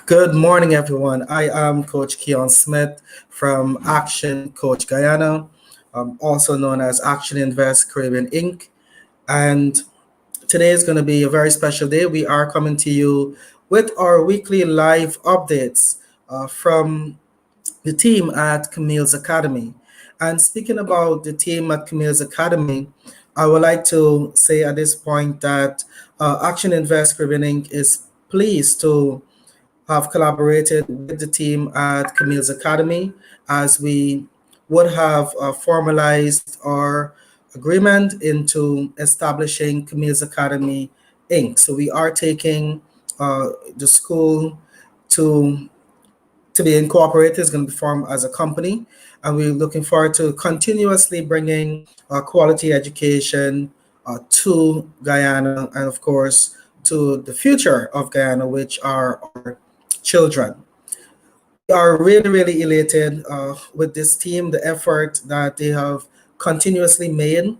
Good morning, everyone. I am Coach Keon Smith from Action Coach Guyana, also known as Action Invest Caribbean Inc. And today is going to be a very special day. We are coming to you with our weekly live updates from the team at Camille's Academy. And speaking about the team at Camille's Academy, I would like to say at this point that Action Invest Caribbean Inc. is pleased to have collaborated with the team at Camille's Academy as we would have formalized our agreement into establishing Camille's Academy Inc. So we are taking the school to to be incorporated. Is going to be formed as a company, and we're looking forward to continuously bringing quality education to Guyana, and of course to the future of Guyana, which are our children. We are really elated with this team, the effort that they have continuously made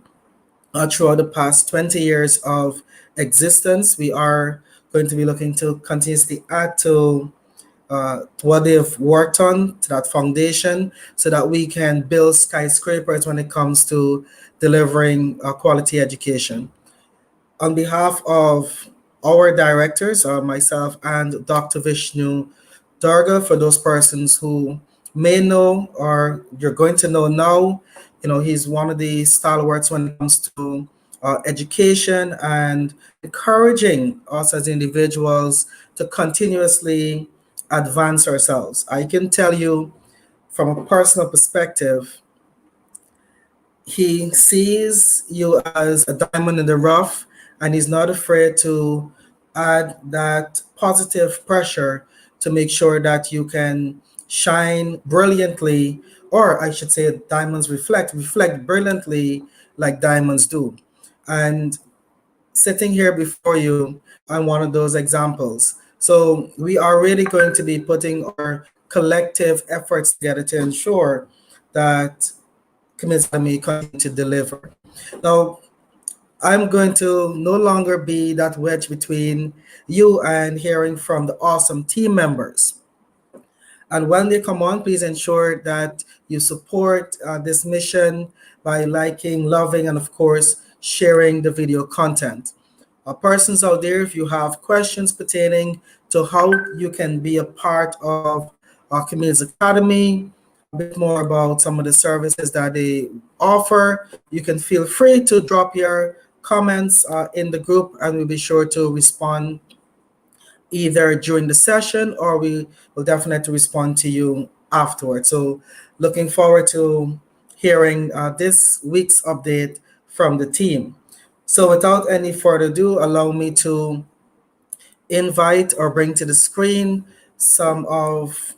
throughout the past 20 years of existence. We are going to be looking to continuously add to what they've worked on, to that foundation, so that we can build skyscrapers when it comes to delivering quality education. On behalf of our directors, myself and Dr. Vishnu Durga, for those persons who may know or you're going to know now, he's one of the stalwarts when it comes to education and encouraging us as individuals to continuously advance ourselves. I can tell you from a personal perspective, he sees you as a diamond in the rough, and he's not afraid to add that positive pressure to make sure that you can shine brilliantly, or I should say diamonds reflect brilliantly like diamonds do. And sitting here before you, I'm one of those examples. So we are really going to be putting our collective efforts together to ensure that Camille's Academy continue to deliver. Now, I'm going to no longer be that wedge between you and hearing from the awesome team members. And when they come on, please ensure that you support this mission by liking, loving, and of course, sharing the video content. Persons out there, if you have questions pertaining to how you can be a part of our Camille's Academy, a bit more about some of the services that they offer, you can feel free to drop your comments in the group, and we'll be sure to respond either during the session, or we will definitely respond to you afterwards. So looking forward to hearing this week's update from the team. So without any further ado, allow me to invite or bring to the screen some of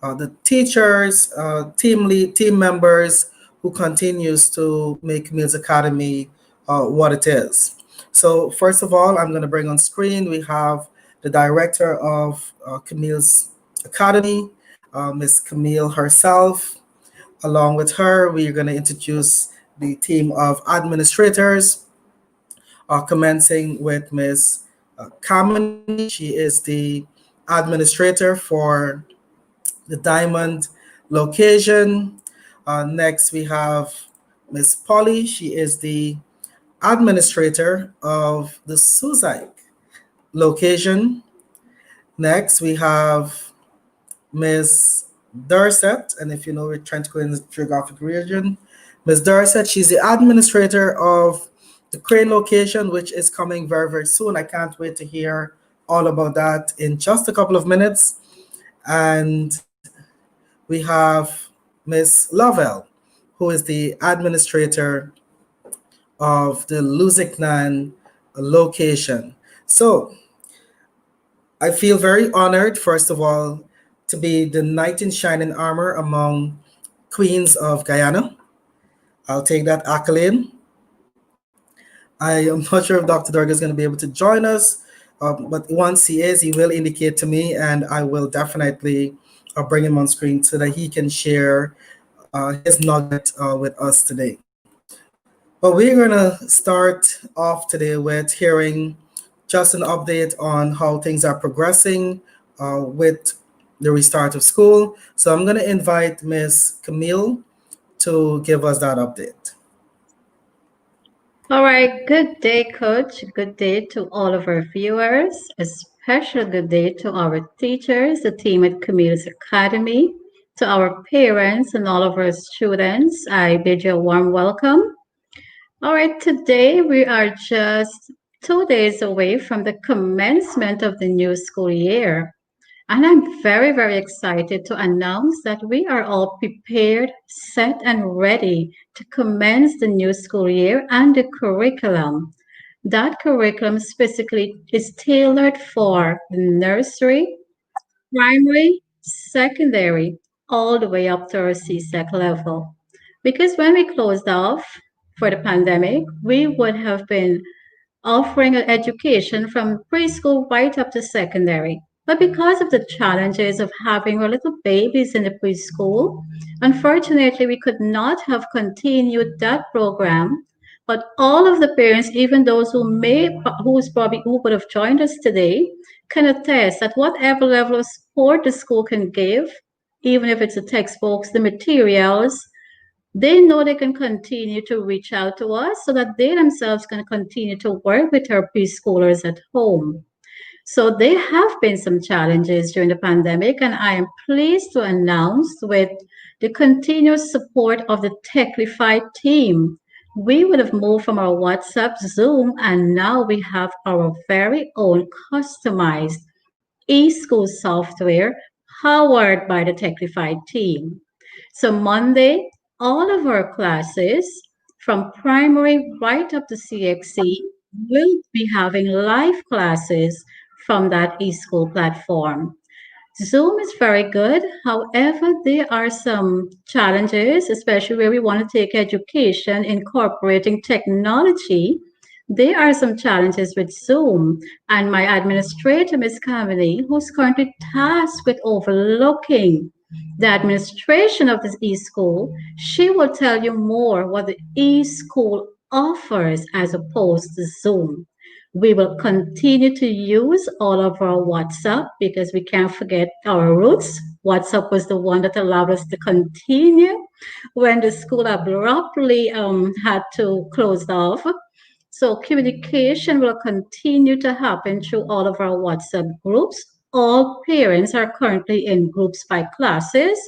the teachers, team members who continues to make Camille's Academy what it is. So first of all, I'm going to bring on screen, we have the director of Camille's Academy, Miss Camille herself. Along with her, we're going to introduce the team of administrators, commencing with Miss Camille. She is the administrator for the Diamond location. Next, we have Miss Polly. She is the administrator of the Suzaik location. Next, we have Miss Dorset, and if you know, we're trying to go in the geographic region. Miss Dorset, she's the administrator of the Crane location, which is coming very soon. I can't wait to hear all about that in just a couple of minutes. And we have Miss Lovell, who is the administrator of the Lusignan location. So I feel very honored, first of all, to be the knight in shining armor among queens of Guyana. I'll take that accolade. I am not sure if Dr. Durga is going to be able to join us, but once he is, he will indicate to me, and I will definitely bring him on screen so that he can share his nugget with us today. But we're going to start off today with hearing just an update on how things are progressing with the restart of school. So I'm going to invite Miss Camille to give us that update. All right, good day, Coach. Good day to all of our viewers. A special good day to our teachers, the team at Camille's Academy, to our parents and all of our students. I bid you a warm welcome. All right, today we are just 2 days away from the commencement of the new school year. And I'm very, very excited to announce that we are all prepared, set, and ready to commence the new school year and the curriculum. That curriculum specifically is tailored for the nursery, primary, secondary, all the way up to our CSEC level. Because when we closed off for the pandemic, we would have been offering an education from preschool right up to secondary. But because of the challenges of having our little babies in the preschool, unfortunately, we could not have continued that program. But all of the parents, even those who would have joined us today, can attest that whatever level of support the school can give, even if it's the textbooks, the materials, they know they can continue to reach out to us so that they themselves can continue to work with our preschoolers at home. So there have been some challenges during the pandemic, and I am pleased to announce with the continuous support of the Techlify team, we would have moved from our WhatsApp, Zoom, and now we have our very own customized e-school software powered by the Techlify team. So Monday, all of our classes from primary right up to CXC will be having live classes from that eSchool platform. Zoom is very good. However, there are some challenges, especially where we want to take education incorporating technology. There are some challenges with Zoom, and my administrator, Ms. Camille, who's currently tasked with overlooking the administration of this e-school, she will tell you more what the e-school offers as opposed to Zoom. We will continue to use all of our WhatsApp because we can't forget our roots. WhatsApp was the one that allowed us to continue when the school abruptly had to close off. So communication will continue to happen through all of our WhatsApp groups. All parents are currently in groups by classes.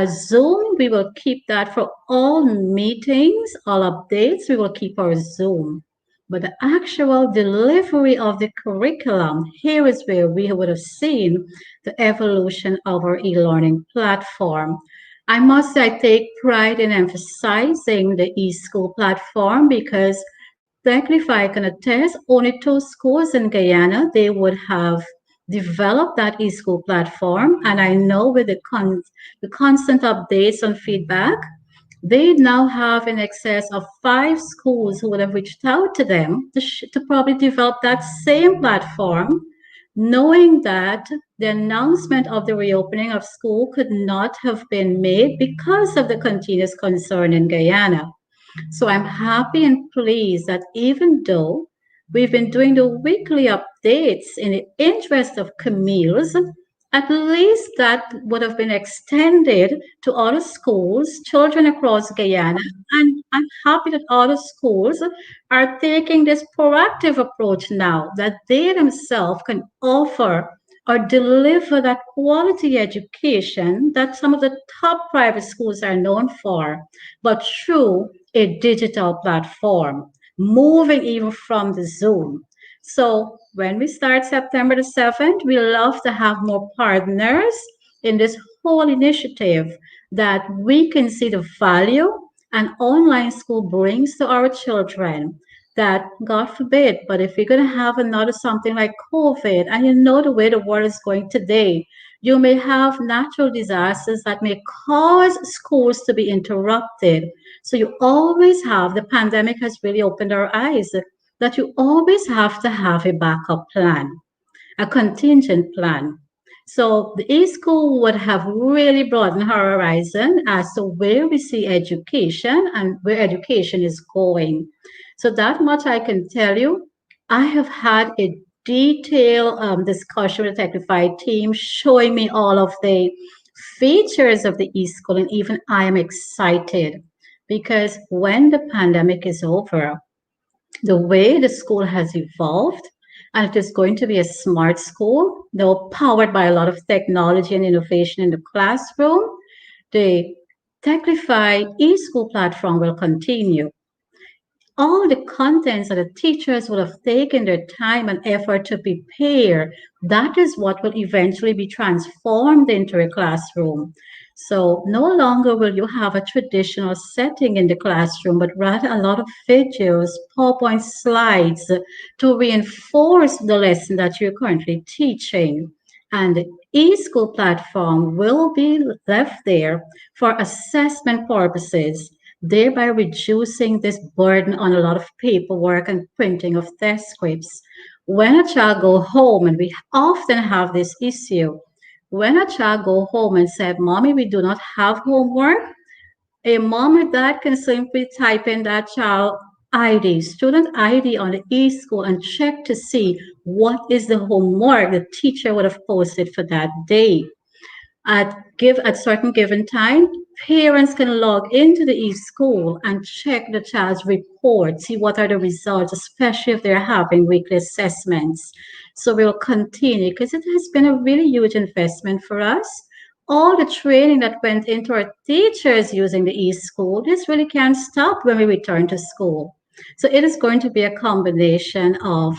Zoom, we will keep that for all meetings, all updates, we will keep our Zoom. But the actual delivery of the curriculum, here is where we would have seen the evolution of our e-learning platform. I must say, I take pride in emphasizing the e-school platform because technically, if I can attest, only two schools in Guyana, they would have developed that e-school platform. And I know with the constant updates and feedback, they now have in excess of 5 schools who would have reached out to them to probably develop that same platform, knowing that the announcement of the reopening of school could not have been made because of the continuous concern in Guyana. So I'm happy and pleased that even though we've been doing the weekly updates in the interest of Camille's, at least that would have been extended to other schools, children across Guyana. And I'm happy that other schools are taking this proactive approach now that they themselves can offer or deliver that quality education that some of the top private schools are known for, but through a digital platform, moving even from the Zoom. So when we start September the 7th, we love to have more partners in this whole initiative that we can see the value an online school brings to our children. That, God forbid, but if you're going to have another something like COVID, and you know the way the world is going today, you may have natural disasters that may cause schools to be interrupted. So you always have, the pandemic has really opened our eyes that you always have to have a backup plan, a contingent plan. So the e-school would have really broadened our horizon as to where we see education and where education is going. So that much I can tell you. I have had a detailed discussion with the Technified team, showing me all of the features of the e-school, and even I am excited because when the pandemic is over, the way the school has evolved, and it is going to be a smart school, though powered by a lot of technology and innovation in the classroom. The Technified e-school platform will continue. All the contents that the teachers will have taken their time and effort to prepare, that is what will eventually be transformed into a classroom. So no longer will you have a traditional setting in the classroom, but rather a lot of videos, PowerPoint slides to reinforce the lesson that you're currently teaching. And the e-school platform will be left there for assessment purposes, thereby reducing this burden on a lot of paperwork and printing of test scripts. When a child go home, and we often have this issue, when a child go home and said, "Mommy, we do not have homework," a mom or dad can simply type in that child ID, student ID on the e-school and check to see what is the homework the teacher would have posted for that day. At certain given time, parents can log into the e-school and check the child's report, see what are the results, especially if they're having weekly assessments. So we'll continue because it has been a really huge investment for us. All the training that went into our teachers using the e-school, this really can't stop when we return to school. So it is going to be a combination of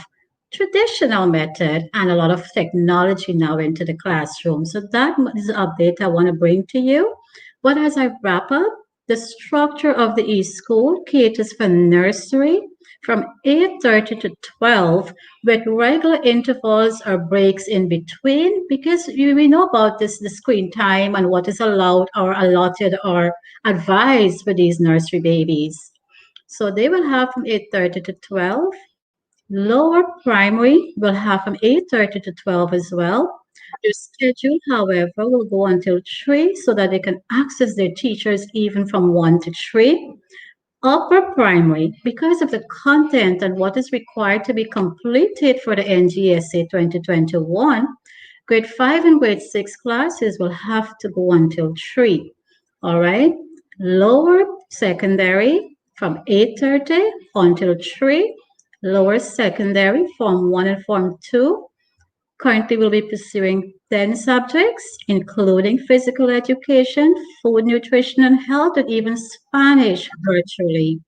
traditional method and a lot of technology now into the classroom. So that is the update I want to bring to you. But as I wrap up, the structure of the e-school caters for nursery from 8:30 to 12 with regular intervals or breaks in between because we know about this the screen time and what is allowed or allotted or advised for these nursery babies. So they will have from 8:30 to 12. Lower primary will have from 8:30 to 12 as well. Their schedule, however, will go until 3 so that they can access their teachers even from 1 to 3. Upper primary, because of the content and what is required to be completed for the NGSA 2021, grade 5 and grade 6 classes will have to go until 3. All right. Lower secondary from 8:30 until 3. Lower secondary Form 1 and Form 2. Currently, we'll be pursuing 10 subjects, including physical education, food, nutrition, and health, and even Spanish virtually.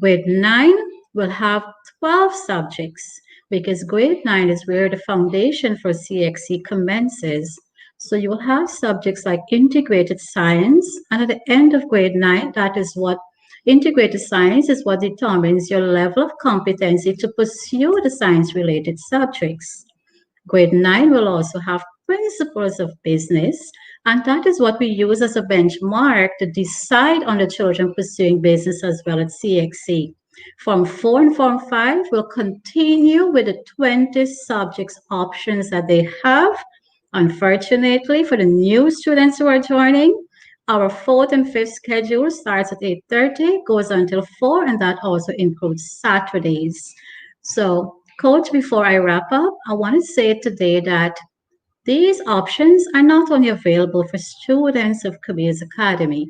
Grade 9 will have 12 subjects because grade 9 is where the foundation for CXC commences. So you will have subjects like integrated science, and at the end of grade 9, that is what integrated science is what determines your level of competency to pursue the science related subjects. Grade 9 will also have principles of business, and that is what we use as a benchmark to decide on the children pursuing business as well at CXC. Form 4 and Form 5 will continue with the 20 subjects options that they have. Unfortunately, for the new students who are joining, our fourth and fifth schedule starts at 8:30, goes until 4, and that also includes Saturdays. So, Coach, before I wrap up, I want to say today that these options are not only available for students of Camille's Academy.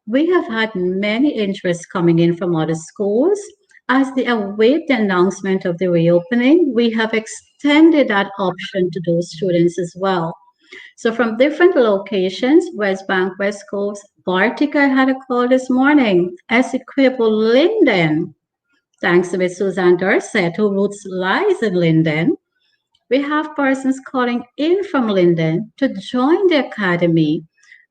We have had many interests coming in from other schools. As they await the announcement of the reopening, we have extended that option to those students as well. So from different locations, West Bank, West Coast, Bartica had a call this morning, Essequibo, Linden, thanks to Miss Suzanne Dorset, who roots lies in Linden. We have persons calling in from Linden to join the academy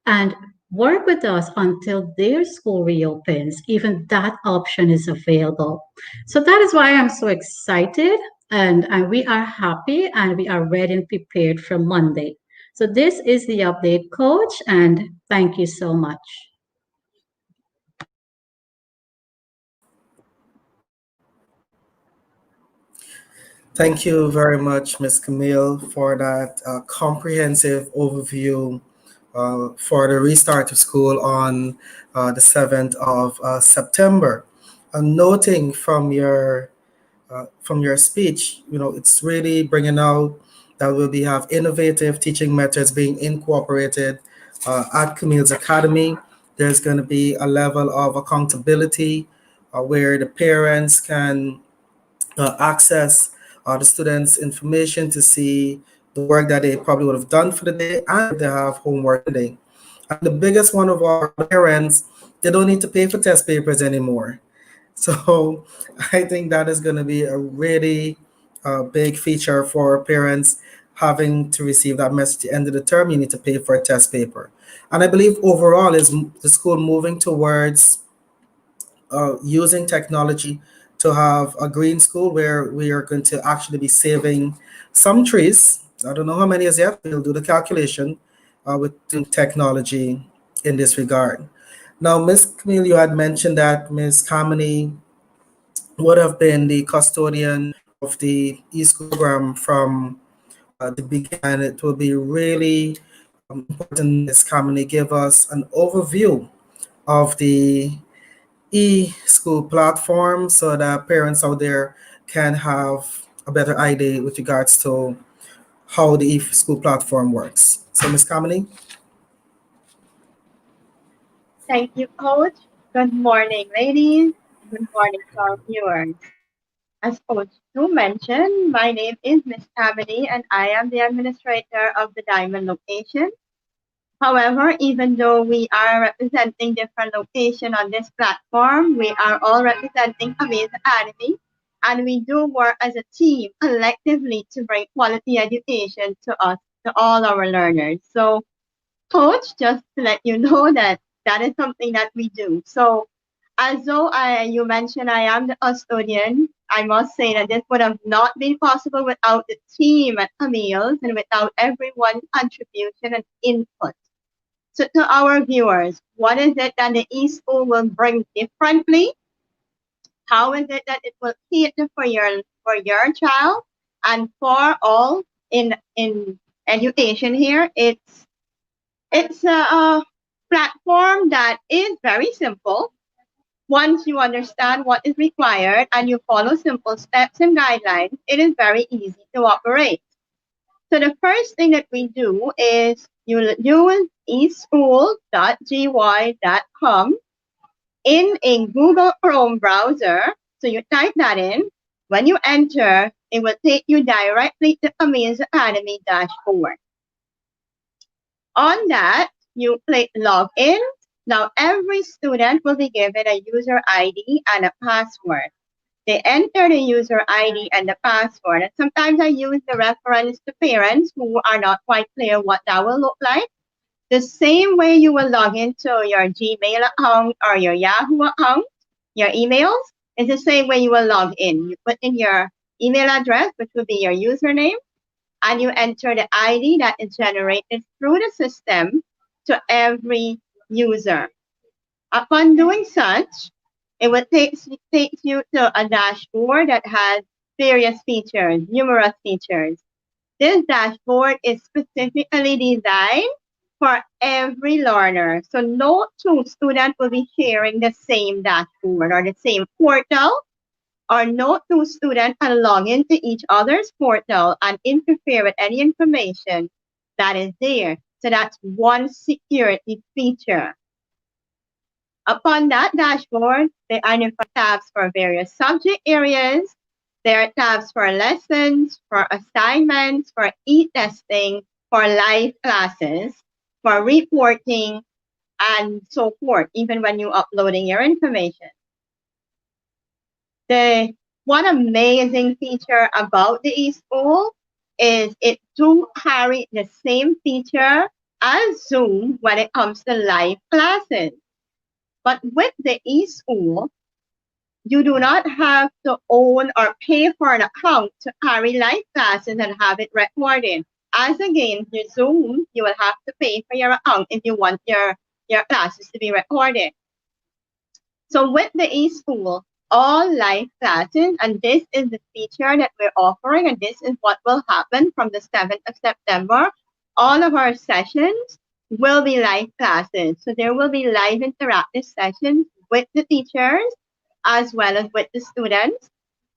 and work with us until their school reopens. Even that option is available. So that is why I'm so excited and we are happy and we are ready and prepared for Monday. So this is the update, Coach, and thank you so much. Thank you very much, Ms. Camille, for that comprehensive overview for the restart of school on the 7th of September. Noting from your from your speech, it's really bringing out that we'll be have innovative teaching methods being incorporated at Camille's Academy. There's going to be a level of accountability where the parents can access the students' information to see the work that they probably would have done for the day and if they have homework today. And the biggest one of all, the parents, they don't need to pay for test papers anymore. So I think that is going to be a really big feature for parents having to receive that message at the end of the term. You need to pay for a test paper. And I believe overall is the school moving towards using technology to have a green school where we are going to actually be saving some trees. I don't know how many as yet. We'll do the calculation with technology in this regard. Now, Miss Camille, you had mentioned that Miss Kamini would have been the custodian of the e-school program from the beginning. It will be really important Ms. Kamini give us an overview of the e-school platform so that parents out there can have a better idea with regards to how the e-school platform works. So, Ms. Kamini? Thank you, Coach. Good morning, ladies. Good morning to our viewers. As Coach Sue mentioned, my name is Miss Camille and I am the administrator of the Diamond location. However, even though we are representing different locations on this platform, we are all representing Camille's Academy and we do work as a team collectively to bring quality education to us, to all our learners. So Coach, just to let you know that that is something that we do. So, as though you mentioned I am the custodian, I must say that this would have not been possible without the team at Camille's and without everyone's contribution and input. So, to our viewers, what is it that the e-school will bring differently? How is it that it will cater for your child and for all in education here? It's a platform that is very simple. Once you understand what is required and you follow simple steps and guidelines, it is very easy to operate. So the first thing that we do is you use eschool.gy.com in a Google Chrome browser. So you type that in. When you enter, it will take you directly to Camille's Academy dashboard. On that, you click login. Now, every student will be given a user ID and a password. They enter the user ID and the password. And sometimes I use the reference to parents who are not quite clear what that will look like. The same way you will log into your Gmail account or your Yahoo account, your emails, is the same way you will log in. You put in your email address, which will be your username, and you enter the ID that is generated through the system to every user. Upon doing such, it will take you to a dashboard that has various features, numerous features. This dashboard is specifically designed for every learner. So no two students will be sharing the same dashboard or the same portal, or no two students can log into each other's portal and interfere with any information that is there. So that's one security feature. Upon that dashboard, there are different tabs for various subject areas. There are tabs for lessons, for assignments, for e-testing, for live classes, for reporting, and so forth, even when you're uploading your information. The one amazing feature about the eSchool is it do carry the same feature as Zoom when it comes to live classes. But with the eSchool, you do not have to own or pay for an account to carry live classes and have it recorded. As against your Zoom, you will have to pay for your account if you want your classes to be recorded. So with the eSchool, all live classes, and this is the feature that we're offering, and this is what will happen from the 7th of September. All of our sessions will be live classes. So there will be live interactive sessions with the teachers as well as with the students.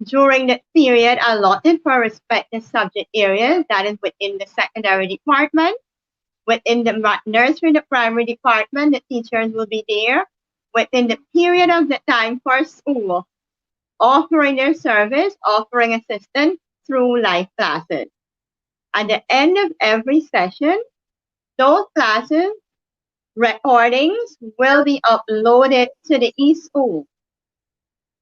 during the period allotted for respective subject areas, that is within the secondary department. Within the nursery, the primary department, the teachers will be there within the period of the time for school, offering their service, offering assistance through live classes. At the end of every session, those classes recordings will be uploaded to the eSchool.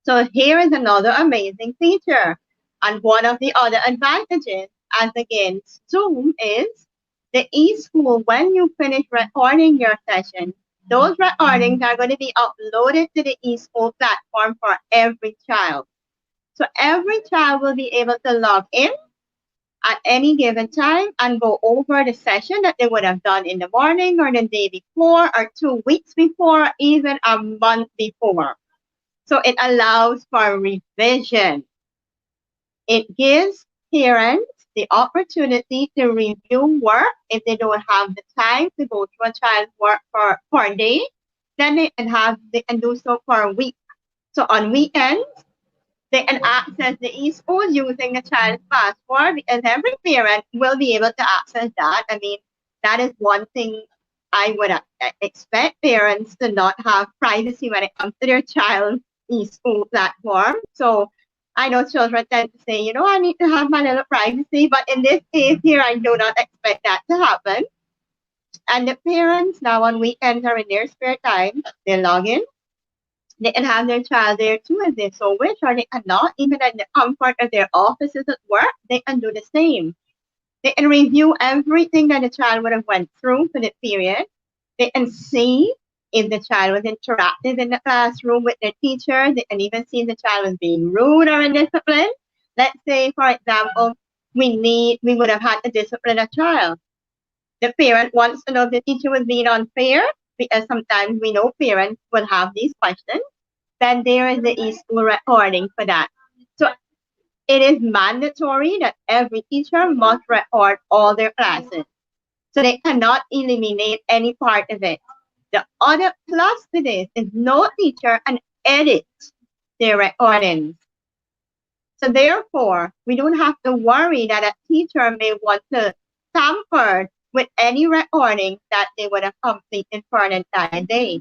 So here is another amazing feature. And one of the other advantages, as against Zoom, is the eSchool. When you finish recording your session, those recordings are going to be uploaded to the eSchool platform for every child. So every child will be able to log in at any given time and go over the session that they would have done in the morning or the day before or 2 weeks before, or even a month before. So it allows for revision. It gives parents the opportunity to review work if they don't have the time to go through a child's work for a day. Then they can do so for a week. So on weekends, they can access the eSchool using a child's password, because every parent will be able to access that. I mean, that is one thing I would expect parents to not have privacy when it comes to their child's eSchool platform. So I know children tend to say, I need to have my little privacy, but in this case here, I do not expect that to happen. And the parents now on weekends or in their spare time, they log in. They can have their child there too if they so wish, or they cannot. Even in the comfort of their offices at work, they can do the same. They can review everything that the child would have went through for the period. They can see if the child was interactive in the classroom with their teacher. They can even see if the child was being rude or indisciplined. Let's say, for example, we would have had to discipline a child. The parent wants to know if the teacher was being unfair, because sometimes we know parents will have these questions. Then there is the eSchool recording for that. So it is mandatory that every teacher must record all their classes. So they cannot eliminate any part of it. The other plus to this is no teacher can edit their recordings. So therefore, we don't have to worry that a teacher may want to tamper with any recording that they would have completed for an entire day.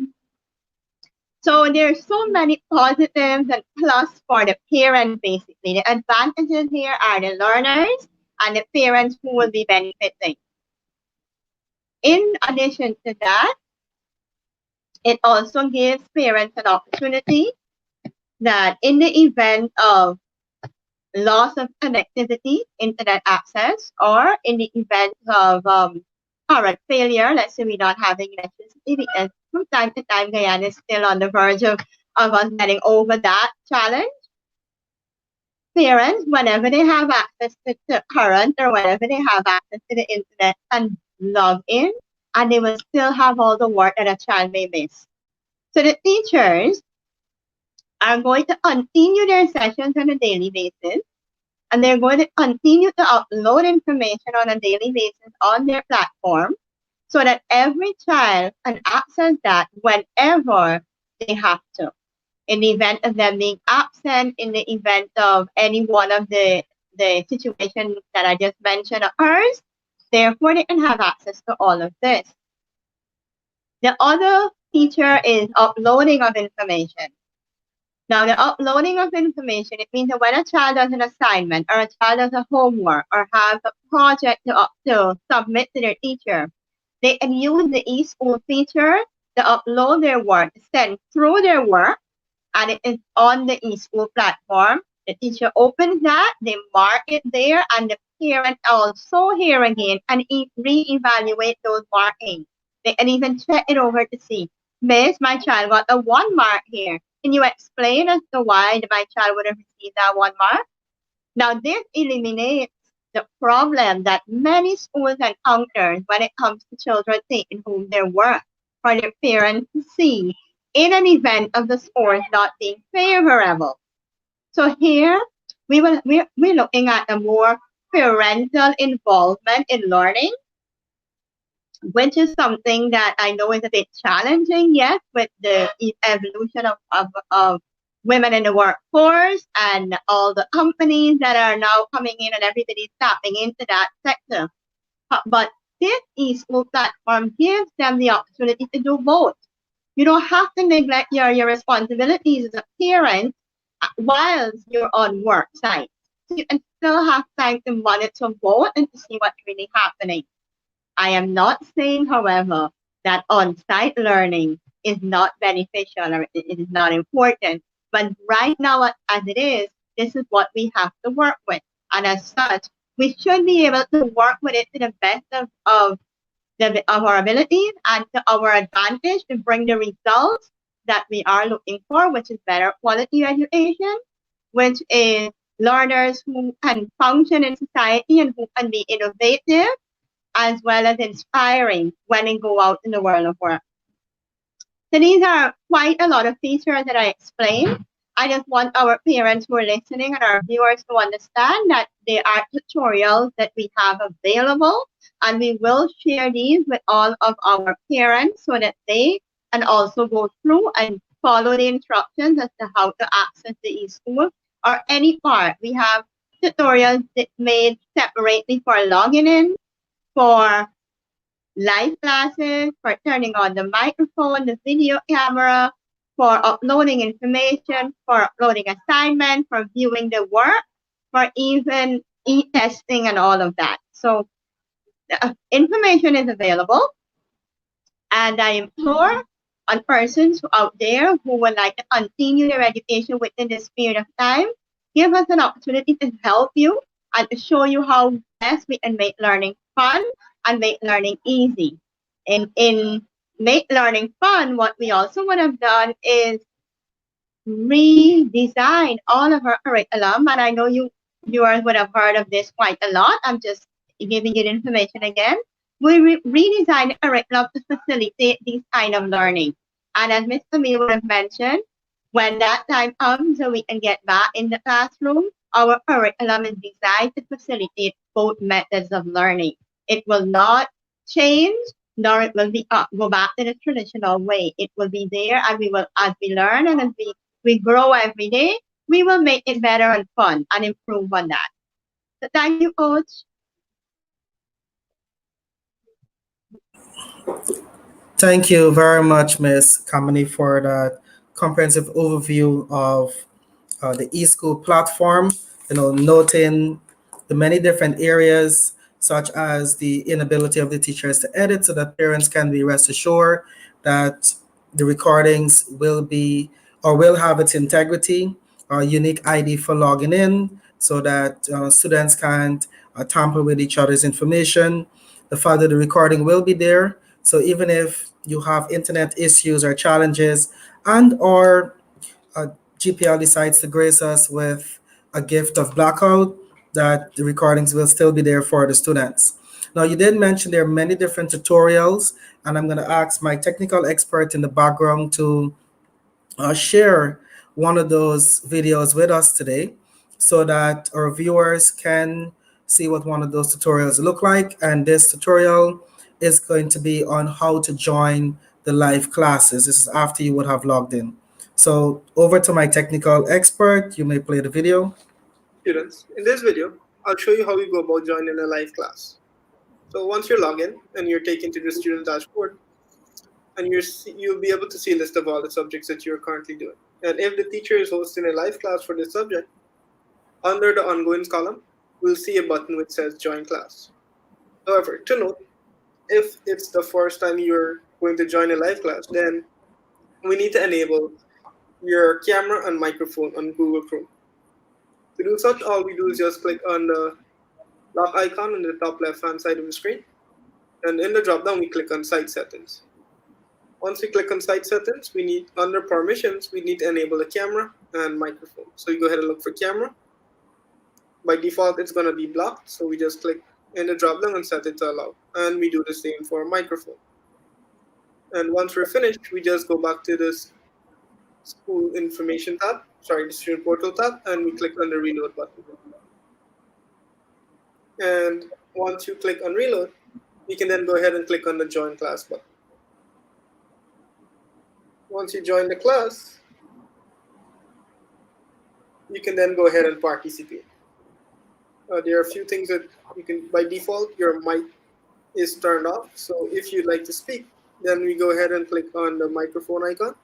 So there's so many positives and plus for the parents, basically. The advantages here are the learners and the parents who will be benefiting. In addition to that, it also gives parents an opportunity that in the event of loss of connectivity, internet access, or in the event of current failure, let's say we're not having electricity, because from time to time Guyana is still on the verge of us getting over that challenge. Parents, whenever they have access to current or whenever they have access to the internet, can log in, and they will still have all the work that a child may miss. So the teachers are going to continue their sessions on a daily basis, and they're going to continue to upload information on a daily basis on their platform, so that every child can access that whenever they have to. In the event of them being absent, in the event of any one of the situations that I just mentioned occurs, therefore they can have access to all of this. The other feature is uploading of information. Now, the uploading of information, it means that when a child does an assignment or a child does a homework or has a project to submit to their teacher, they can use the eSchool feature to upload their work, send through their work, and it is on the eSchool platform. The teacher opens that, they mark it there, and the parent also here again and re-evaluate those markings. They can even check it over to see, Miss, my child got a 1 mark here. Can you explain as to why my child would have received that 1 mark? Now, this eliminates the problem that many schools encounter when it comes to children taking home their work for their parents to see in an event of the scores not being favorable. So here, we're looking at a more parental involvement in learning, which is something that I know is a bit challenging, yes, with the evolution of women in the workforce and all the companies that are now coming in and everybody's tapping into that sector. But this e-school platform gives them the opportunity to do both. You don't have to neglect your responsibilities as a parent whilst you're on work site. So you can still have time to monitor both and to see what's really happening. I am not saying, however, that on-site learning is not beneficial or it is not important. But right now, as it is, this is what we have to work with. And as such, we should be able to work with it to the best of our abilities and to our advantage to bring the results that we are looking for, which is better quality education, which is learners who can function in society and who can be innovative as well as inspiring when they go out in the world of work. So these are quite a lot of features that I explained. I just want our parents who are listening and our viewers to understand that there are tutorials that we have available, and we will share these with all of our parents so that they can also go through and follow the instructions as to how to access the e-school or any part. We have tutorials that made separately for logging in, for live classes, for turning on the microphone, the video camera, for uploading information, for uploading assignments, for viewing the work, for even e-testing and all of that. So the information is available, and I implore on persons out there who would like to continue their education within this period of time, give us an opportunity to help you and to show you how best we can make learning fun and make learning easy. In make learning fun, what we also would have done is redesign all of our curriculum. And I know you viewers would have heard of this quite a lot. I'm just giving you the information again. We redesign the curriculum to facilitate this kind of learning. And as Ms. Camille would have mentioned, when that time comes and we can get back in the classroom, our curriculum is designed to facilitate both methods of learning. It will not change, nor it will be go back to the traditional way. It will be there, and we will, as we learn and as we grow every day, we will make it better and fun and improve on that. So thank you, Coach. Thank you very much, Ms. Kamini, for that comprehensive overview of the eSchool platform. Noting the many different areas, such as the inability of the teachers to edit, so that parents can be rest assured that the recordings will be or will have its integrity, or unique ID for logging in, so that students can't tamper with each other's information. The fact that the recording will be there, so even if you have internet issues or challenges, and or GPL decides to grace us with a gift of blackout, that the recordings will still be there for the students. Now, you did mention there are many different tutorials, and I'm going to ask my technical expert in the background to share one of those videos with us today so that our viewers can see what one of those tutorials look like. And this tutorial is going to be on how to join the live classes. This is after you would have logged in. So over to my technical expert. You may play the video. Students, in this video, I'll show you how you go about joining a live class. So once you log in and you're taken to the student dashboard, and you'll be able to see a list of all the subjects that you're currently doing. And if the teacher is hosting a live class for this subject, under the ongoings column, we'll see a button which says join class. However, to note, if it's the first time you're going to join a live class, then we need to enable your camera and microphone on Google Chrome. To do such, all we do is just click on the lock icon on the top left-hand side of the screen. And in the drop-down, we click on Site Settings. Once we click on Site Settings, under Permissions, we need to enable the camera and microphone. So you go ahead and look for camera. By default, it's going to be blocked. So we just click in the drop-down and set it to allow. And we do the same for microphone. And once we're finished, we just go back to this School Information tab, the Student Portal tab, and we click on the Reload button. And once you click on Reload, you can then go ahead and click on the Join Class button. Once you join the class, you can then go ahead and participate. There are a few things that you can, by default, your mic is turned off. So if you'd like to speak, then we go ahead and click on the microphone icon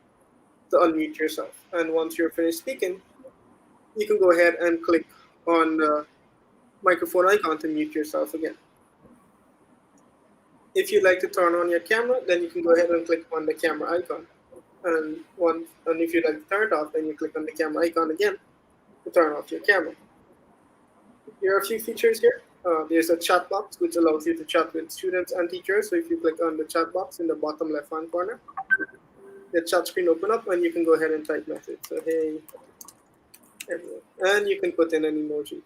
to unmute yourself. And once you're finished speaking, you can go ahead and click on the microphone icon to mute yourself again. If you'd like to turn on your camera, then you can go ahead and click on the camera icon. And if you'd like to turn it off, then you click on the camera icon again to turn off your camera. There are a few features here. There's a chat box which allows you to chat with students and teachers. So if you click on the chat box in the bottom left-hand corner, the chat screen open up and you can go ahead and type message. So hey, everyone. And you can put in an emoji.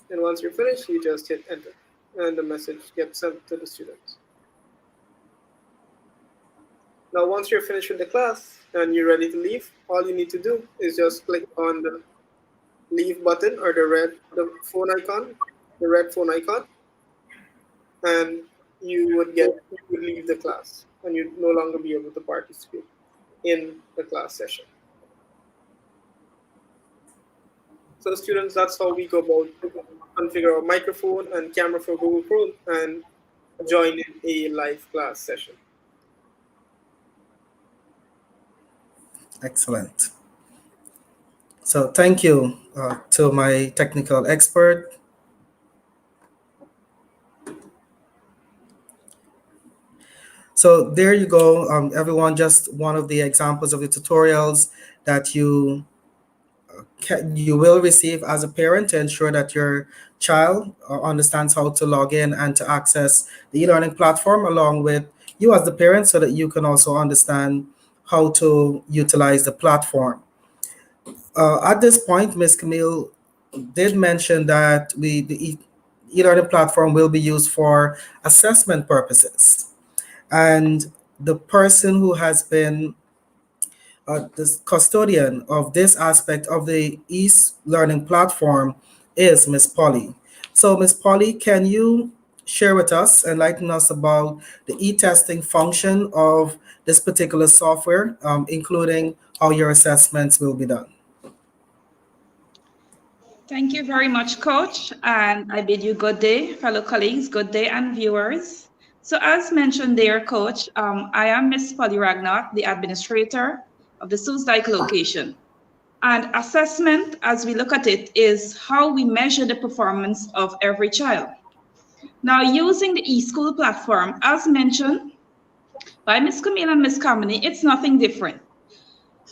And once you're finished, you just hit enter and the message gets sent to the students. Now, once you're finished with the class and you're ready to leave, all you need to do is just click on the leave button or the red phone icon, and you would leave the class and you'd no longer be able to participate in the class session. So students, that's how we go about configure our microphone and camera for Google Chrome and join in a live class session. Excellent. So thank you to my technical expert. So there you go, everyone, just one of the examples of the tutorials that you will receive as a parent to ensure that your child understands how to log in and to access the e-learning platform along with you as the parent so that you can also understand how to utilize the platform. At this point, Ms. Camille did mention that the e-learning platform will be used for assessment purposes. And the person who has been the custodian of this aspect of the e-learning platform is Ms. Polly. So Ms. Polly, can you share with us, enlighten us about the e-testing function of this particular software, including how your assessments will be done? Thank you very much, Coach. And I bid you good day, fellow colleagues, good day, and viewers. So as mentioned there, Coach, I am Ms. Polly Ragnott, the administrator of the Sioux Dyke location. And assessment, as we look at it, is how we measure the performance of every child. Now, using the eSchool platform, as mentioned by Ms. Camille and Ms. Kamini, it's nothing different.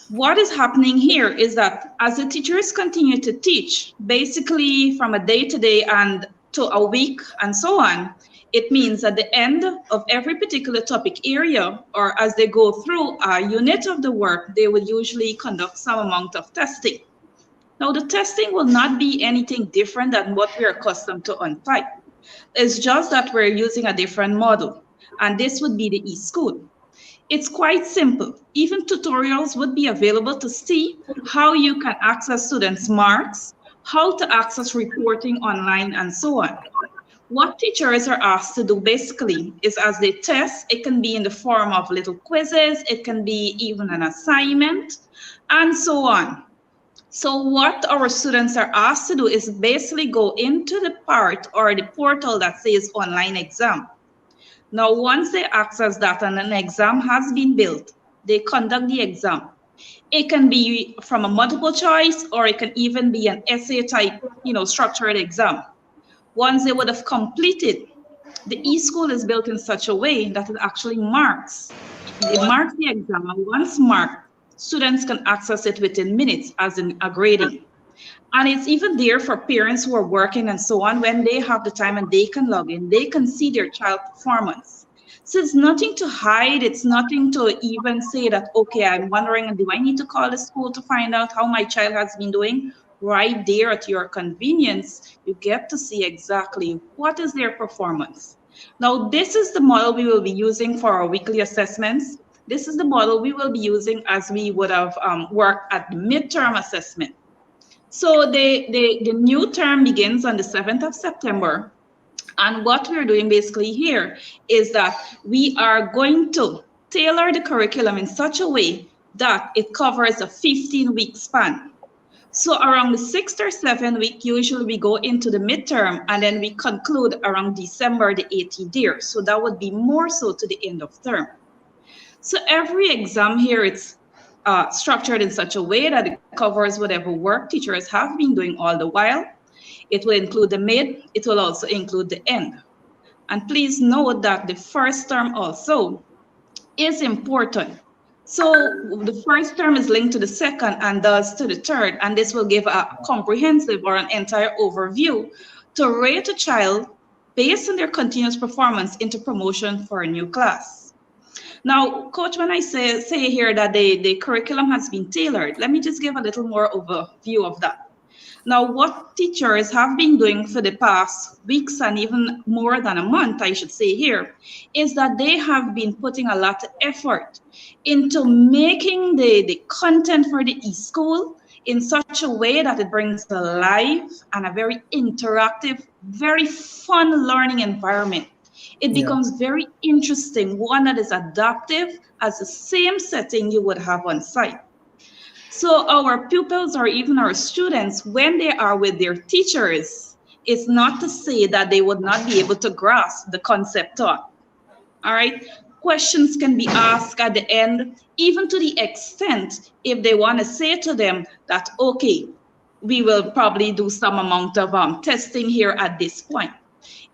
What is happening here is that as the teachers continue to teach, basically from a day-to-day and to a week and so on, it means at the end of every particular topic area, or as they go through a unit of the work, they will usually conduct some amount of testing. Now, the testing will not be anything different than what we're accustomed to on site. It's just that we're using a different model, and this would be the eSchool. It's quite simple. Even tutorials would be available to see how you can access students' marks, how to access reporting online, and so on. What teachers are asked to do basically is as they test, it can be in the form of little quizzes, it can be even an assignment, and so on. So what our students are asked to do is basically go into the part or the portal that says online exam. Now, once they access that and an exam has been built, they conduct the exam. It can be from a multiple choice, or it can even be an essay type, structured exam. Once they would have completed, the eSchool is built in such a way that it actually marks. It marks the exam, and once marked, students can access it within minutes as in a grading. And it's even there for parents who are working and so on. When they have the time and they can log in, they can see their child performance. So it's nothing to hide. It's nothing to even say that, okay, I'm wondering, do I need to call the school to find out how my child has been doing? Right there at your convenience, you get to see exactly what is their performance. Now, this is the model we will be using for our weekly assessments. This is the model we will be using as we would have worked at the midterm assessment. So the new term begins on the 7th of September. And what we're doing basically here is that we are going to tailor the curriculum in such a way that it covers a 15-week span. So around the 6th or 7th week, usually we go into the midterm and then we conclude around December, the 18th year. So that would be more so to the end of term. So every exam here, it's structured in such a way that it covers whatever work teachers have been doing all the while. It will include the mid, it will also include the end. And please note that the first term also is important. So the first term is linked to the second and thus to the third, and this will give a comprehensive or an entire overview to rate a child based on their continuous performance into promotion for a new class. Now, Coach, when I say here that the curriculum has been tailored, let me just give a little more overview of that. Now, what teachers have been doing for the past weeks and even more than a month, I should say here, is that they have been putting a lot of effort into making the content for the e-school in such a way that it brings a live and a very interactive, very fun learning environment. It Yeah. becomes very interesting, one that is adaptive as the same setting you would have on site. So our pupils or even our students, when they are with their teachers, it's not to say that they would not be able to grasp the concept taught. All right. Questions can be asked at the end, even to the extent if they want to say to them that, okay, we will probably do some amount of testing here at this point.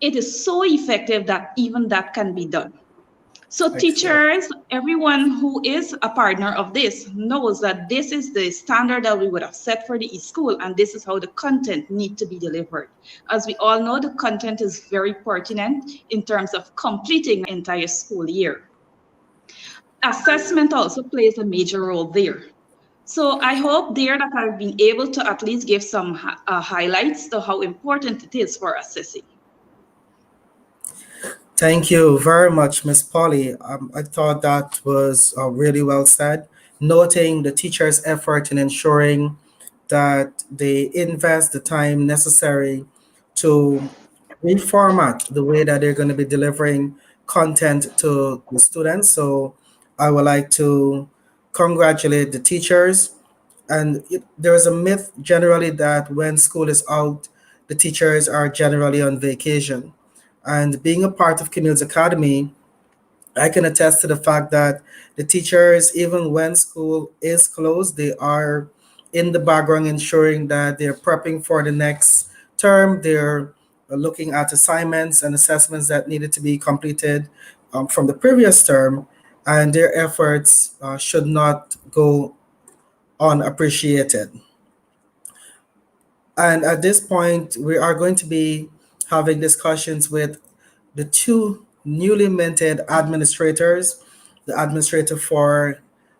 It is so effective that even that can be done. So Excellent. teachers, everyone who is a partner of this knows that this is the standard that we would have set for the e-school, and this is how the content need to be delivered. As we all know, the content is very pertinent in terms of completing an entire school year. Assessment also plays a major role there. So I hope there that I've been able to at least give some highlights to how important it is for assessing. Thank you very much, Miss Polly. I thought that was really well said, noting the teacher's effort in ensuring that they invest the time necessary to reformat the way that they're going to be delivering content to the students. So I would like to congratulate the teachers. And there is a myth generally that when school is out, the teachers are generally on vacation. And being a part of Camille's Academy, I can attest to the fact that the teachers, even when school is closed, they are in the background ensuring that they're prepping for the next term. They're looking at assignments and assessments that needed to be completed from the previous term, and their efforts should not go unappreciated. And at this point, we are going to be having discussions with the two newly minted administrators, the administrator for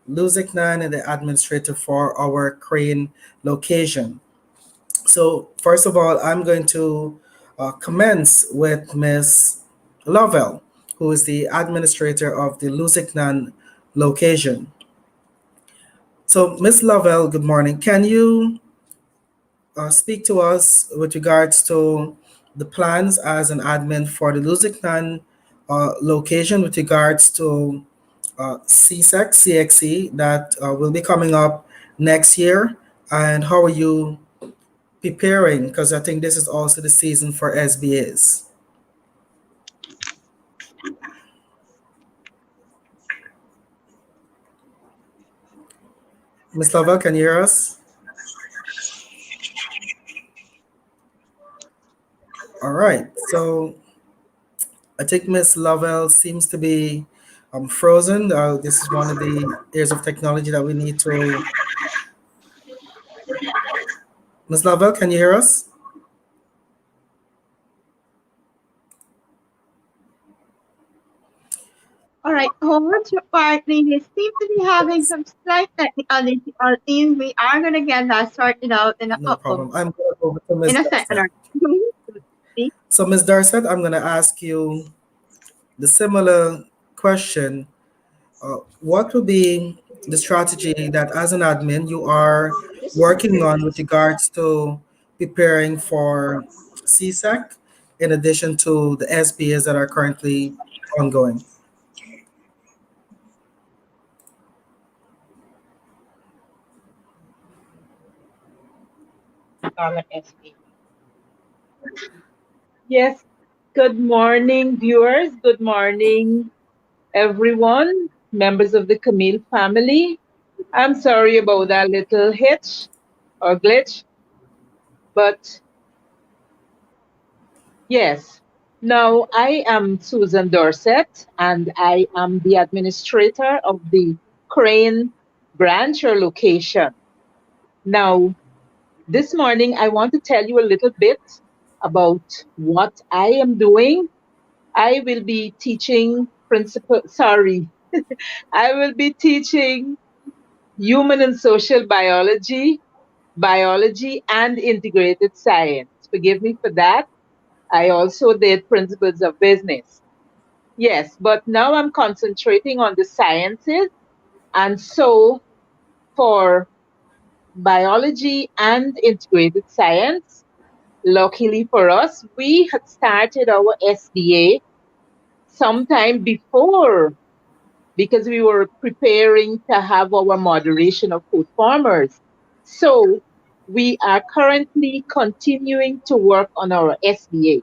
Luziknan and the administrator for our Crane location. So first of all, I'm going to commence with Miss Lovell, who is the administrator of the Luziknan location. So Miss Lovell, good morning. Can you speak to us with regards to the plans as an admin for the Luziknan location with regards to CSEC, CXE that will be coming up next year? And how are you preparing? Because I think this is also the season for SBAs. Ms. Lovell, can you hear us? All right. So I think Miss Lovell seems to be frozen. This is one of the areas of technology that we need to. Miss Lovell, can you hear us? All right, Coach, partly we seem to be having some slight technical difficulties. We are gonna get that sorted out in a No problem. I'm going to go over to Miss in a second. Darcet. So, Miss Darcet, I'm going to ask you the similar question. What will be the strategy that, as an admin, you are working on with regards to preparing for CSEC, in addition to the SBAs that are currently ongoing? our SB. Yes, good morning, viewers. Good morning, everyone, members of the Camille family. I'm sorry about that little hitch or glitch, but yes. Now, I am Susan Dorset, and I am the administrator of the Crane branch or location. Now, this morning, I want to tell you a little bit about what I am doing. I will be teaching I will be teaching human and social biology, biology and integrated science. Forgive me for that. I also did principles of business. Yes, but now I'm concentrating on the sciences. And so for biology and integrated science, luckily for us, we had started our SBA sometime before because we were preparing to have our moderation of food farmers. So we are currently continuing to work on our SBA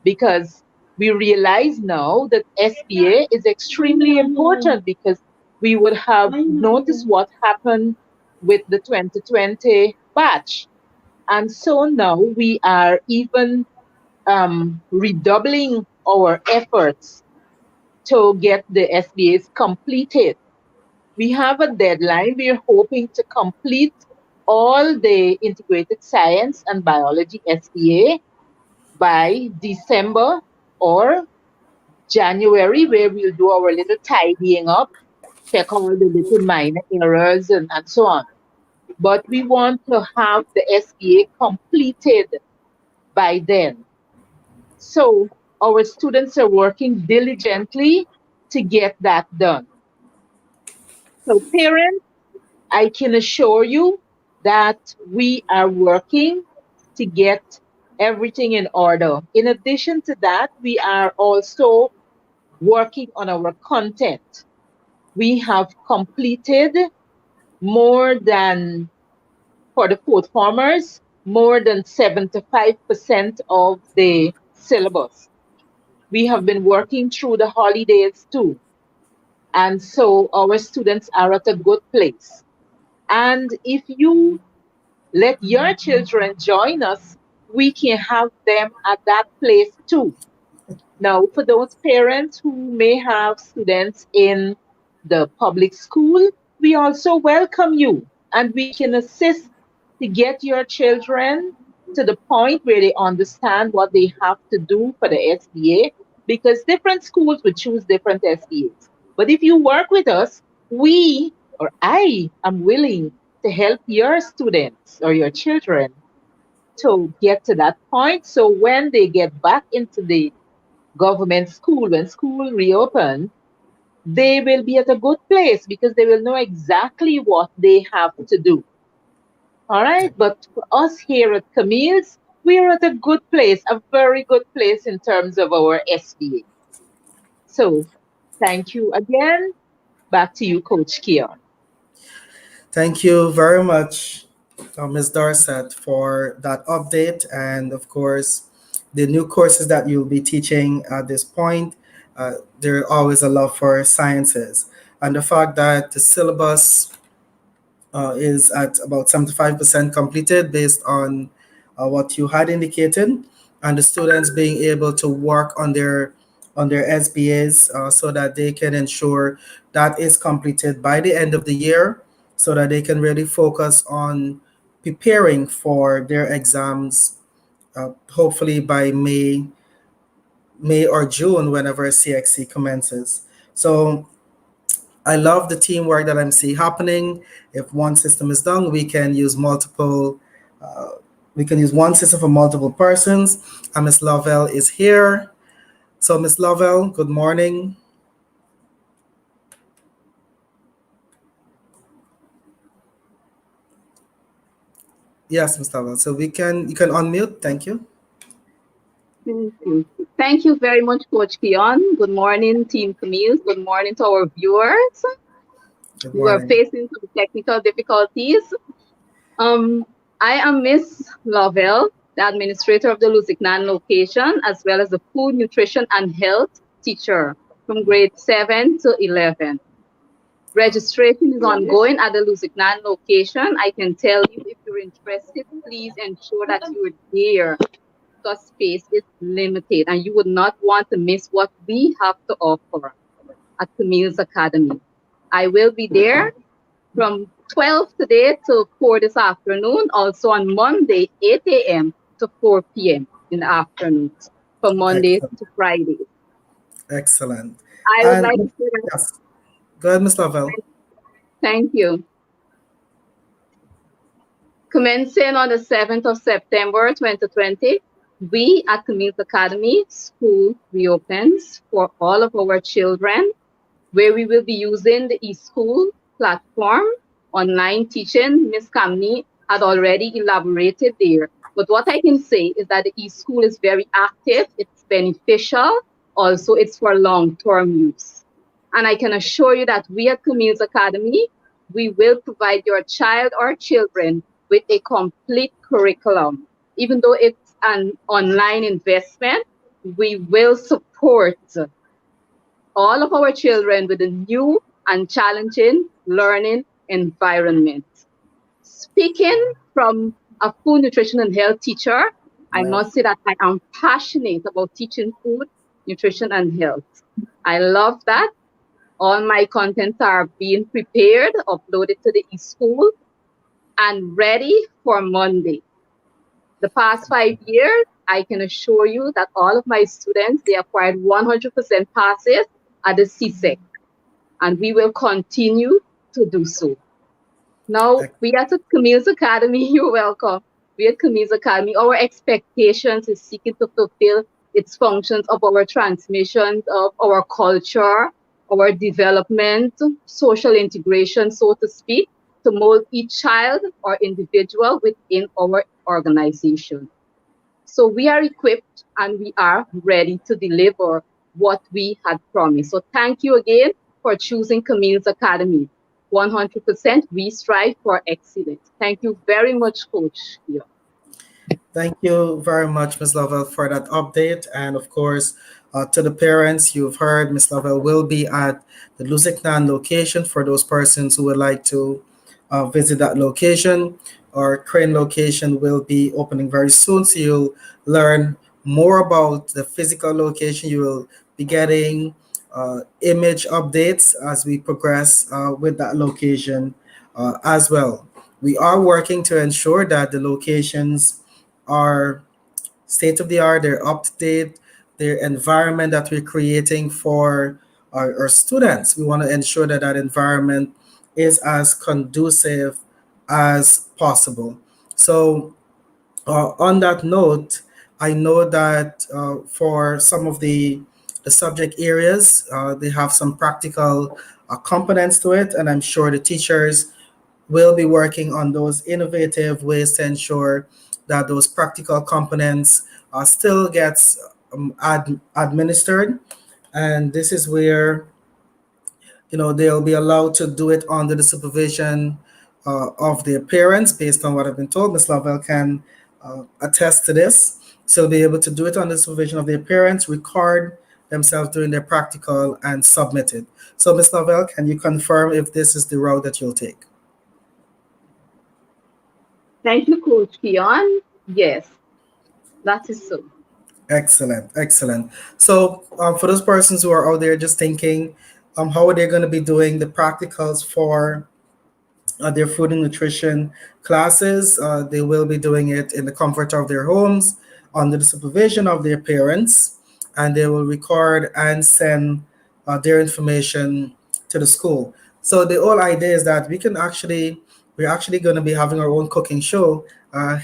because we realize now that SBA is extremely important because we would have noticed what happened with the 2020 batch. And so now we are even redoubling our efforts to get the SBAs completed. We have a deadline. We're hoping to complete all the integrated science and biology SBA by December or January, where we'll do our little tidying up, check all the little minor errors and so on. But we want to have the SBA completed by then. So our students are working diligently to get that done. So parents, I can assure you that we are working to get everything in order. In addition to that, we are also working on our content. We have completed more than, for the fourth formers, more than 75% of the syllabus. We have been working through the holidays too. And so our students are at a good place. And if you let your children join us, we can have them at that place too. Now, for those parents who may have students in the public school, we also welcome you and we can assist to get your children to the point where they understand what they have to do for the SBA because different schools would choose different SBAs. But if you work with us, we or I am willing to help your students or your children to get to that point. So when they get back into the government school, when school reopens, they will be at a good place because they will know exactly what they have to do. All right. But for us here at Camille's, we are at a good place, a very good place in terms of our SBA. So thank you again. Back to you, Coach Keon. Thank you very much, Ms. Dorset, for that update. And of course, the new courses that you'll be teaching at this point, there's always a love for sciences. And the fact that the syllabus is at about 75% completed based on what you had indicated, and the students being able to work on their SBAs so that they can ensure that is completed by the end of the year, so that they can really focus on preparing for their exams, hopefully by May or June, whenever CXC commences. So I love the teamwork that I'm seeing happening. If one system is done, we can use multiple. We can use one system for multiple persons. And Miss Lovell is here. So Miss Lovell, good morning. Yes, Miss Lovell. So you can unmute. Thank you. Thank you. Thank you very much, Coach Keon. Good morning, Team Camille. Good morning to our viewers. Good We were morning. facing some technical difficulties. Um, I am Miss Lovell, the administrator of the Lusignan location, as well as the food, nutrition, and health teacher from grade 7 to 11. Registration is ongoing at the Lusignan location. I can tell you if you're interested, please ensure that you're there because space is limited and you would not want to miss what we have to offer at Camille's Academy. I will be there from 12 today to 4 this afternoon, also on Monday, 8 a.m. to 4 p.m. in the afternoon, from Monday Excellent. to Friday. Excellent. I would like to And say that, yes, go ahead, Ms. Lavelle. thank you. Commencing on the 7th of September 2020, we at Camille's Academy School reopens for all of our children, where we will be using the eSchool platform, online teaching. Miss Camille had already elaborated there. But what I can say is that the eSchool is very active, it's beneficial, also it's for long-term use. And I can assure you that we at Camille's Academy, we will provide your child or children with a complete curriculum. Even though it's an online investment, we will support all of our children with a new and challenging learning environment. Speaking from a food, nutrition, and health teacher, I Yeah. must say that I am passionate about teaching food, nutrition, and health. I love that. All my contents are being prepared, uploaded to the eSchool, and ready for Monday. The past 5 years, I can assure you that all of my students, they acquired 100% passes at the CSEC, and we will continue to do so. Now, Ex- we at Camille's Academy, you're welcome. We at Camille's Academy, our expectations is seeking to fulfill its functions of our transmissions of our culture, our development, social integration, so to speak, to mold each child or individual within our organization. So we are equipped and we are ready to deliver what we had promised. So thank you again for choosing Camille's Academy. 100% we strive for excellence. Thank you very much, Coach. Yeah. Thank you very much, Ms. Lovell, for that update. And of course, to the parents, you've heard Ms. Lovell will be at the Lusignan location for those persons who would like to visit that location. Our Crane location will be opening very soon, so you'll learn more about the physical location. You will be getting image updates as we progress with that location as well. We are working to ensure that the locations are state of the art, they're up to date, their environment that we're creating for our students. We want to ensure that that environment is as conducive as possible. So, on that note, I know that for some of the subject areas, they have some practical components to it, and I'm sure the teachers will be working on those innovative ways to ensure that those practical components still gets administered, and this is where they'll be allowed to do it under the supervision of their parents based on what I've been told. Ms. Lovell can attest to this. So they'll be able to do it under the supervision of their parents, record themselves doing their practical and submit it. So Ms. Lovell, can you confirm if this is the route that you'll take? Thank you, Coach Kion. Yes, that is so. Excellent, excellent. So, for those persons who are out there just thinking, how are they going to be doing the practicals for their food and nutrition classes? They will be doing it in the comfort of their homes, under the supervision of their parents, and they will record and send their information to the school. So the whole idea is that we're actually going to be having our own cooking show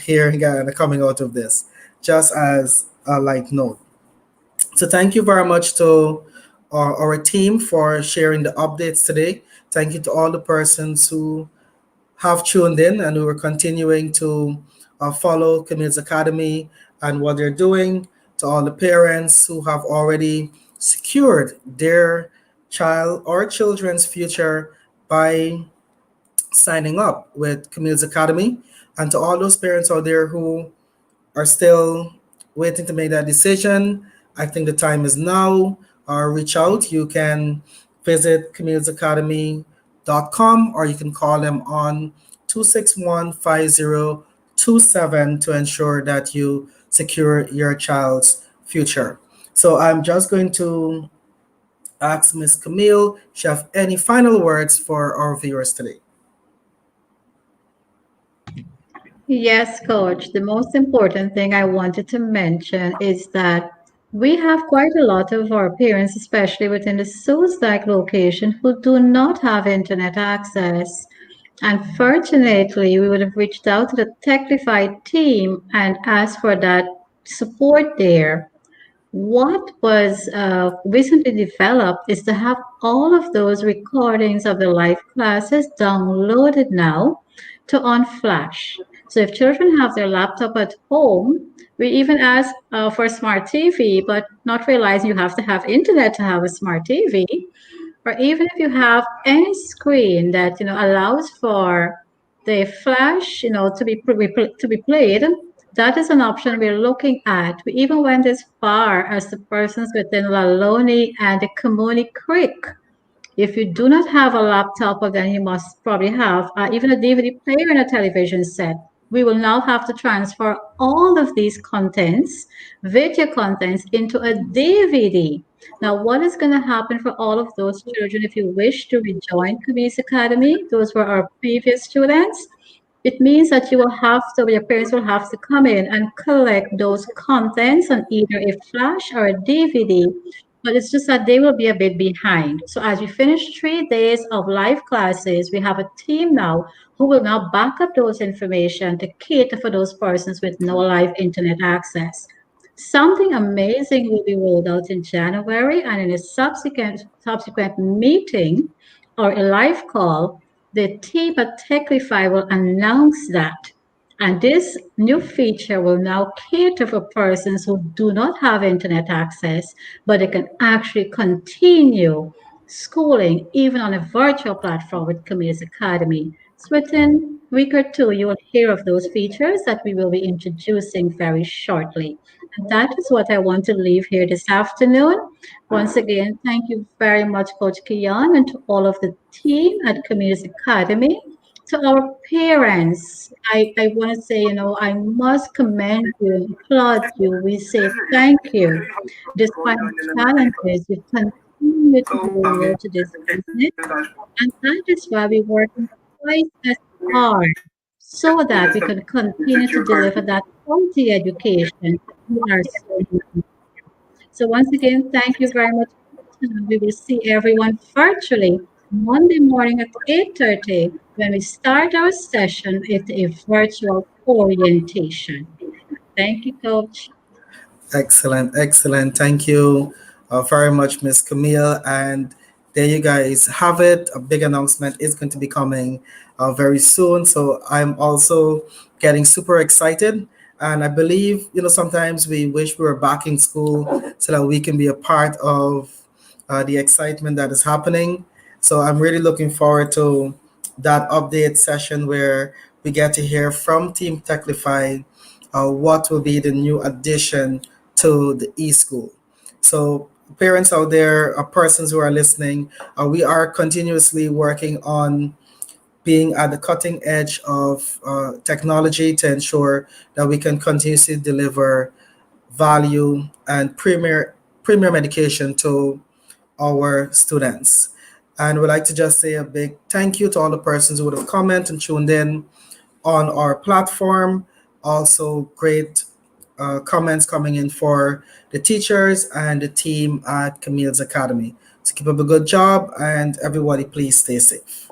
here in Ghana coming out of this, just as a light note. So thank you very much to our team for sharing the updates today. Thank you to all the persons who have tuned in and who are continuing to follow Camille's Academy and what they're doing. To all the parents who have already secured their child or children's future by signing up with Camille's Academy. And to all those parents out there who are still waiting to make that decision, I think the time is now. Reach out. You can visit communitiesacademy.com, or you can call them on 261-5027 to ensure that you secure your child's future. So I'm just going to ask Miss Camille, if you have any final words for our viewers today. Yes, coach. The most important thing I wanted to mention is that we have quite a lot of our parents, especially within the SOS-like location, who do not have internet access. Unfortunately, we would have reached out to the Technified team and asked for that support there. What was recently developed is to have all of those recordings of the live classes downloaded now to on Flash. So if children have their laptop at home, we even ask for a smart TV, but not realizing you have to have internet to have a smart TV. Or even if you have any screen that allows for the flash to be played, that is an option we're looking at. We even went as far as the persons within Laloni and the Kamuni Creek. If you do not have a laptop, well, then you must probably have even a DVD player and a television set. We will now have to transfer all of these contents, video contents, into a DVD. Now, what is going to happen for all of those children if you wish to rejoin Kamis Academy? Those were our previous students. It means that your parents will have to come in and collect those contents on either a flash or a DVD, but it's just that they will be a bit behind. So as we finish 3 days of live classes, we have a team now who will now back up those information to cater for those persons with no live internet access. Something amazing will be rolled out in January, and in a subsequent meeting or a live call, the team at Techify will announce that. And this new feature will now cater for persons who do not have internet access, but they can actually continue schooling even on a virtual platform with Camille's Academy. So within a week or two, you will hear of those features that we will be introducing very shortly. And that is what I want to leave here this afternoon. Once again, thank you very much, Coach Kian, and to all of the team at Camille's Academy. To our parents, I want to say, I must commend you and applaud you. We say thank you. Despite the challenges, you continue to deliver to this business. And that is why we're working twice as hard so that we can continue to deliver that quality education that we are so looking for. So once again, thank you very much. We will see everyone virtually Monday morning at 8:30 when we start our session with a virtual orientation. Thank you, Coach. Excellent, excellent. Thank you very much, Miss Camille. And there you guys have it. A big announcement is going to be coming very soon. So I'm also getting super excited. And I believe, sometimes we wish we were back in school so that we can be a part of the excitement that is happening. So I'm really looking forward to that update session where we get to hear from Team Techlify what will be the new addition to the e-school. So parents out there, persons who are listening, we are continuously working on being at the cutting edge of technology to ensure that we can continuously deliver value and premier education to our students. And we'd like to just say a big thank you to all the persons who would have commented and tuned in on our platform. Also, great comments coming in for the teachers and the team at Camille's Academy. So keep up a good job, and everybody, please stay safe.